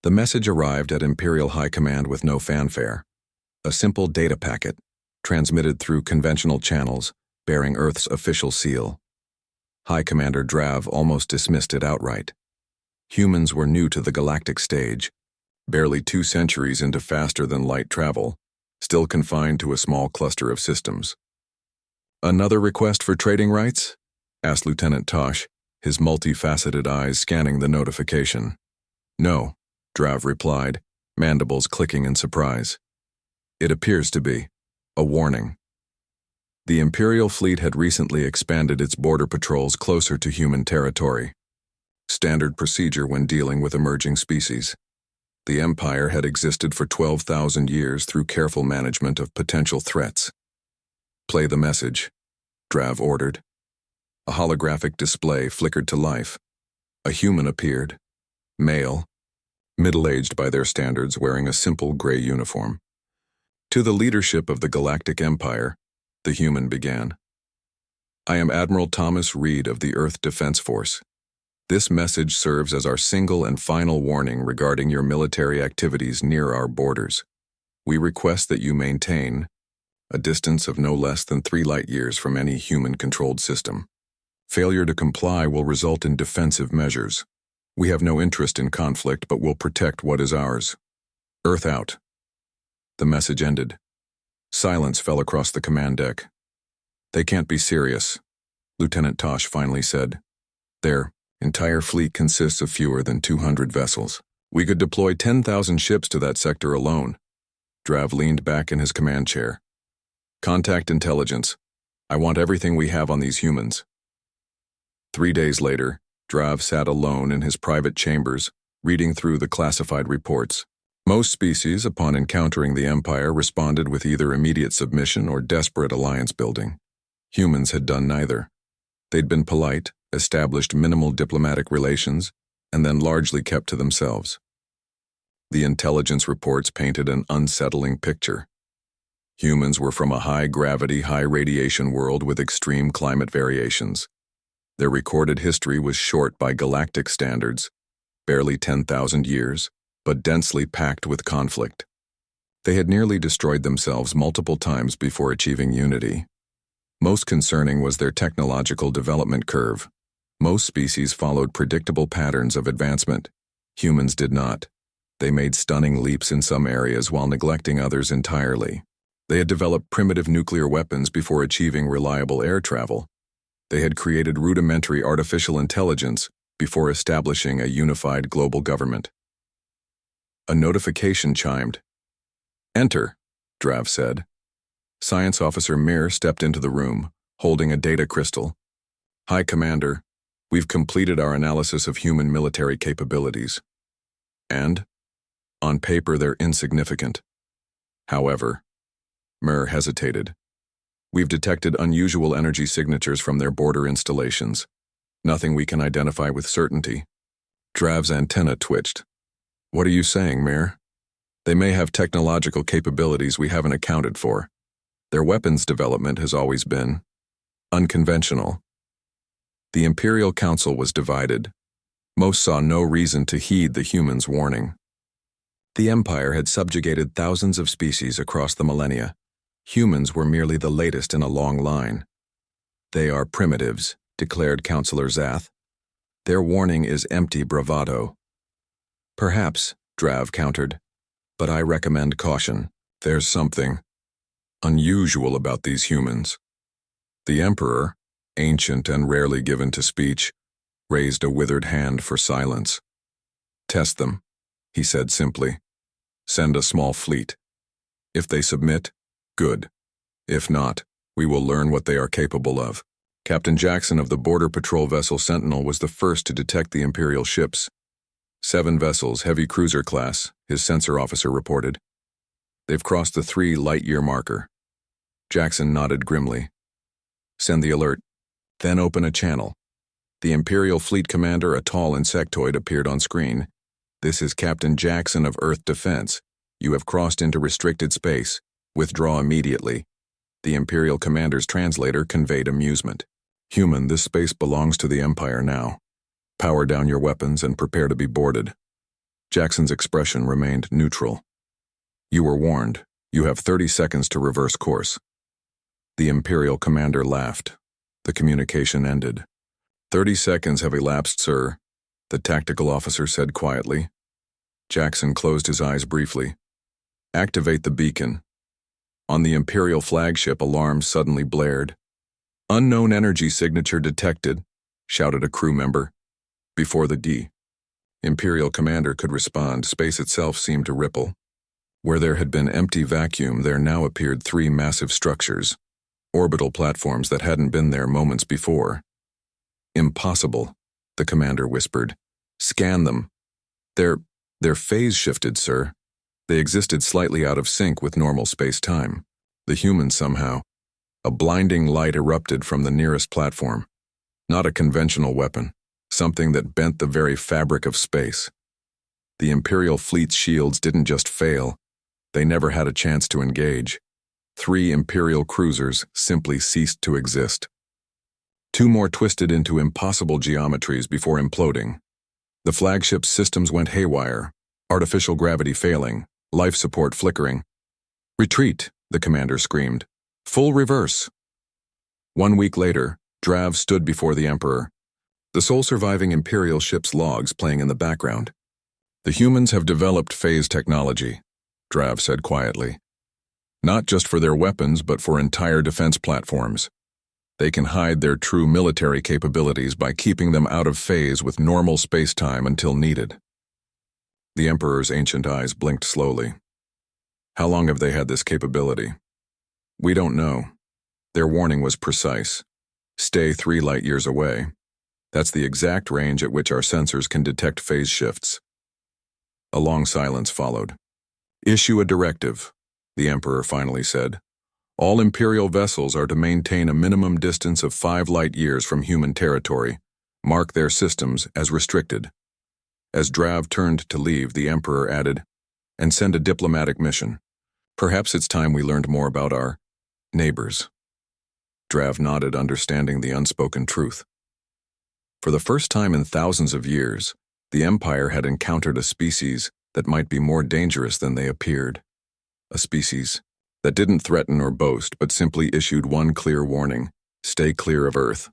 The message arrived at Imperial High Command with no fanfare. A simple data packet, transmitted through conventional channels, bearing Earth's official seal. High Commander Drav almost dismissed it outright. Humans were new to the galactic stage, barely 2 centuries into faster-than-light travel, still confined to a small cluster of systems. "Another request for trading rights?" asked Lieutenant Tosh, his multifaceted eyes scanning the notification. "No," Drav replied, mandibles clicking in surprise. "It appears to be a warning." The Imperial fleet had recently expanded its border patrols closer to human territory. Standard procedure when dealing with emerging species. The Empire had existed for 12,000 years through careful management of potential threats. "Play the message," Drav ordered. A holographic display flickered to life. A human appeared. Male, middle-aged by their standards, wearing a simple gray uniform. "To the leadership of the Galactic Empire," the human began. "I am Admiral Thomas Reed of the Earth Defense Force. This message serves as our single and final warning regarding your military activities near our borders. We request that you maintain a distance of no less than 3 light-years from any human-controlled system. Failure to comply will result in defensive measures. We have no interest in conflict, but will protect what is ours. Earth out." The message ended. Silence fell across the command deck. "They can't be serious," Lieutenant Tosh finally said. "Their entire fleet consists of fewer than 200 vessels. We could deploy 10,000 ships to that sector alone." Drav leaned back in his command chair. "Contact intelligence. I want everything we have on these humans." 3 days later, Drav sat alone in his private chambers, reading through the classified reports. Most species, upon encountering the Empire, responded with either immediate submission or desperate alliance building. Humans had done neither. They'd been polite, established minimal diplomatic relations, and then largely kept to themselves. The intelligence reports painted an unsettling picture. Humans were from a high-gravity, high-radiation world with extreme climate variations. Their recorded history was short by galactic standards, barely 10,000 years, but densely packed with conflict. They had nearly destroyed themselves multiple times before achieving unity. Most concerning was their technological development curve. Most species followed predictable patterns of advancement. Humans did not. They made stunning leaps in some areas while neglecting others entirely. They had developed primitive nuclear weapons before achieving reliable air travel. They had created rudimentary artificial intelligence before establishing a unified global government. A notification chimed. "Enter," Drav said. Science Officer Mir stepped into the room, holding a data crystal. "High Commander, we've completed our analysis of human military capabilities. And, on paper, they're insignificant. However," Mir hesitated, "we've detected unusual energy signatures from their border installations. Nothing we can identify with certainty." Drav's antenna twitched. "What are you saying, Mir? They may have technological capabilities we haven't accounted for. Their weapons development has always been unconventional." The Imperial Council was divided. Most saw no reason to heed the humans' warning. The Empire had subjugated thousands of species across the millennia. Humans were merely the latest in a long line. "They are primitives," declared Councillor Zath. "Their warning is empty bravado." "Perhaps," Drav countered, "but I recommend caution. There's something unusual about these humans." The Emperor, ancient and rarely given to speech, raised a withered hand for silence. "Test them," he said simply. "Send a small fleet. If they submit, good. If not, we will learn what they are capable of." Captain Jackson of the Border Patrol vessel Sentinel was the first to detect the Imperial ships. 7 vessels, heavy cruiser class, his sensor officer reported. "They've crossed the 3 light-year marker." Jackson nodded grimly. "Send the alert. Then open a channel." The Imperial Fleet Commander, a tall insectoid, appeared on screen. "This is Captain Jackson of Earth Defense. You have crossed into restricted space. Withdraw immediately." The Imperial Commander's translator conveyed amusement. "Human, this space belongs to the Empire now. Power down your weapons and prepare to be boarded." Jackson's expression remained neutral. "You were warned. You have 30 seconds to reverse course." The Imperial commander laughed. The communication ended. "30 seconds have elapsed, sir," the tactical officer said quietly. Jackson closed his eyes briefly. "Activate the beacon." On the Imperial flagship, alarms suddenly blared. "Unknown energy signature detected," shouted a crew member. Before the Imperial commander could respond, space itself seemed to ripple. Where there had been empty vacuum, there now appeared 3 massive structures, orbital platforms that hadn't been there moments before. "Impossible," the commander whispered. "Scan them. They're phase-shifted, sir. They existed slightly out of sync with normal space-time. The humans somehow." A blinding light erupted from the nearest platform. Not a conventional weapon, something that bent the very fabric of space. The Imperial fleet's shields didn't just fail, they never had a chance to engage. 3 Imperial cruisers simply ceased to exist. 2 more twisted into impossible geometries before imploding. The flagship's systems went haywire, artificial gravity failing, life support flickering. "Retreat," the commander screamed. "Full reverse." 1 week later, Drav stood before the Emperor, the sole surviving Imperial ship's logs playing in the background. "The humans have developed phase technology," Drav said quietly. "Not just for their weapons, but for entire defense platforms. They can hide their true military capabilities by keeping them out of phase with normal space-time until needed." The Emperor's ancient eyes blinked slowly. "How long have they had this capability?" "We don't know. Their warning was precise. Stay 3 light years away. That's the exact range at which our sensors can detect phase shifts." A long silence followed. "Issue a directive," the Emperor finally said. "All Imperial vessels are to maintain a minimum distance of 5 light years from human territory. Mark their systems as restricted." As Drav turned to leave, the Emperor added, "And send a diplomatic mission. Perhaps it's time we learned more about our neighbors." Drav nodded, understanding the unspoken truth. For the first time in thousands of years, the Empire had encountered a species that might be more dangerous than they appeared. A species that didn't threaten or boast, but simply issued one clear warning: stay clear of Earth.